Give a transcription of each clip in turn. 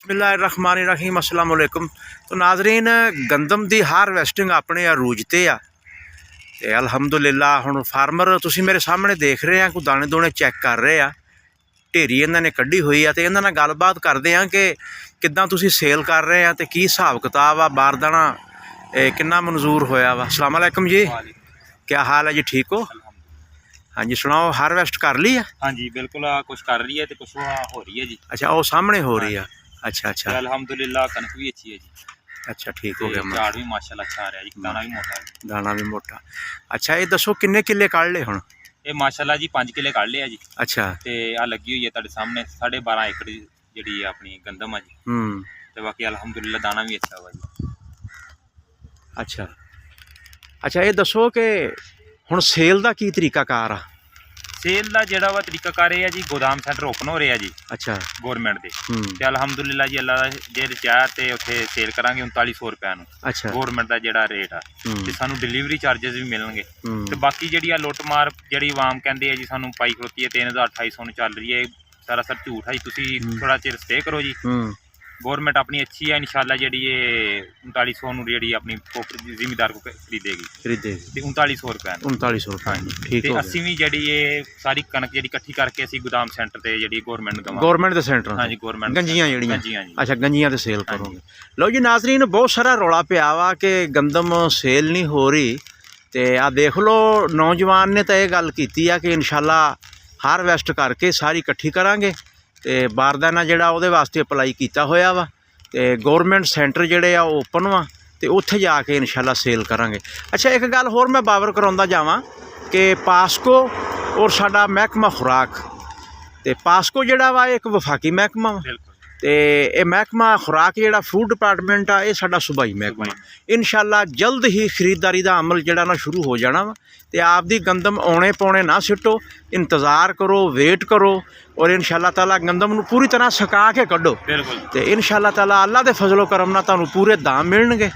बिस्मिल्लाहिर्रहमानिर्रहीम अस्सलाम वालेकुम। तो नाजरीन गंदम की हारवैसटिंग अपने अरूज ते आ ते अलहमदुलिल्लाह हुण फार्मर तुसीं मेरे सामने देख रहे हैं, कोई दाने दूने चैक कर रहे आ, ढेरी इन्होंने कढ़ी हुई है। तो इन्हां नाल गलबात करते हैं कि किद्दां तुसीं सेल कर रहे हैं तो की हिसाब किताब आ, बारदाना कितना मंजूर होया वा। अस्सलाम वालेकुम जी, क्या हाल है जी, ठीक हो? हाँ जी, सुनाओ, हारवैस्ट कर ली है? हाँ जी बिल्कुल, कुछ कर रही है तो कुछ हो रही है जी। अच्छा, वो सामने हो रही है। अच्छा अच्छा, अल्हम्दुलिल्लाह कनक भी अच्छी है जी। अच्छा ठीक हो गया, झाड़ भी माशाल्लाह अच्छा आ रहा है जी, दाना भी मोटा है। दाना भी मोटा। अच्छा ये दसो किन्ने किले कढ़ ले हुण? ये माशाल्लाह जी 5 किले कढ़ लिया जी। अच्छा, ते आ लगी हुई है तुहाडे सामने 12.5 एकड़ जिहड़ी अपनी गंदम है जी। ते बाकी अल्हम्दुलिल्लाह दाना भी अच्छा हुआ जी। अच्छा अच्छा, ये दसो कि हुण सेल दा की तरीकाकार आ? सेल का जोड़ा वा तरीकाकार है जी, गोदाम सेंटर ओपन हो रहे हैं जी। अच्छा, गौरमेंट के अलहमदुलिल्लाह जी, अल्लाह जे चाह तो उत्थे सेल करांगे 3900 रुपए। अच्छा, गौरमेंट का जोड़ा रेट आ ते सानू डिलीवरी चार्जेस भी मिलणगे। ते बाकी जी लुटमार जी आवाम कहते हैं जी सानू पाई खड़ोती है 3250 चल रही है, सारा सर झूठ है जी। तुसीं थोड़ा चिर स्टे करो जी, गौरमेंट अपनी अच्छी है इंशाल्लाह। जी 3900 जी अपनी जिमीदार को खरीदेगी 3900 रुपए। 3900 रुपए, हाँ जी। ठीक है। असीं भी जी सारी कनक जी इकट्ठी करके असीं गोदाम सेंटर ते जी गौरमेंट दे सेंटर, हाँ जी गौरमेंट गंजियां जड़ियां। अच्छा, गंजियां ते सेल करोगे। लो जी नाजरीन, बहुत सारा रौला पिया वा कि गंदम सेल नहीं हो रही। तो आ देख लो, नौजवान ने तो यह गल की कि इंशाल्लाह हारवैस्ट करके सारी इकट्ठी करांगे ते बारदाना जिहड़ा उहदे वास्ते अप्लाई कीता होया वा। ते गौरमेंट सेंटर जिहड़े आ ओपन वा ते उत्थे जाके इंशाल्लाह सेल करांगे। अच्छा, एक गल होर मैं बावर कराउंदा जावां कि पासको और साडा महकमा खुराक, ते पासको जिहड़ा वा एक वफाकी महकमा वा ते ये महकमा खुराक जिहड़ा फूड डिपार्टमेंट आ, ये साडा सूबाई महकमा। इंशाल्लाह जल्द ही खरीददारी का अमल जिहड़ा ना शुरू हो जाना वा। ते आपदी गंदम औने पौने ना सिटो, इंतज़ार करो, वेट करो और इंशाल्लाह ताला गंदम नूं पूरी तरह सुका के कड्डो ते इंशाल्लाह ताला अल्लाह दे फजलो करम नाल तुहानूं पूरे दाम मिलणगे।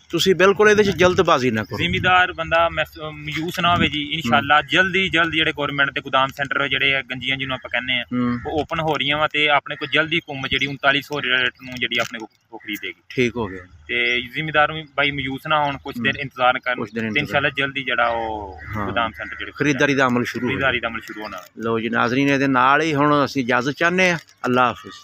तुसीं बिल्कुल इहदे च जल्दबाजी ना करो। जिमीदार बंदा मायूस ना होवे जी, इंशाल्लाह जल्द ही जल्द जिहड़े गौरमेंट दे गोदाम सेंटर जिहड़े गंजियां जिन्हों आपां कहने आ वो ओपन हो रही वा ते अपने को जल्द ही हुकूमत जिहड़ी 3900 रेट नूं जिहड़ी अपने को खरीदेगी। ठीक हो गया। ते जिमीदार भाई मायूस ना होण, कुछ देर इंतजार करन ते इंशाल्लाह जल्द ही जिहड़ा ओ गोदाम सेंटर जिहड़े खरीदारी दा अमल शुरू होना। लो जी नाज़रीन, इहदे नाल ही हुण असीं इजाज़त चाहने आ। अल्लाह हाफिज़।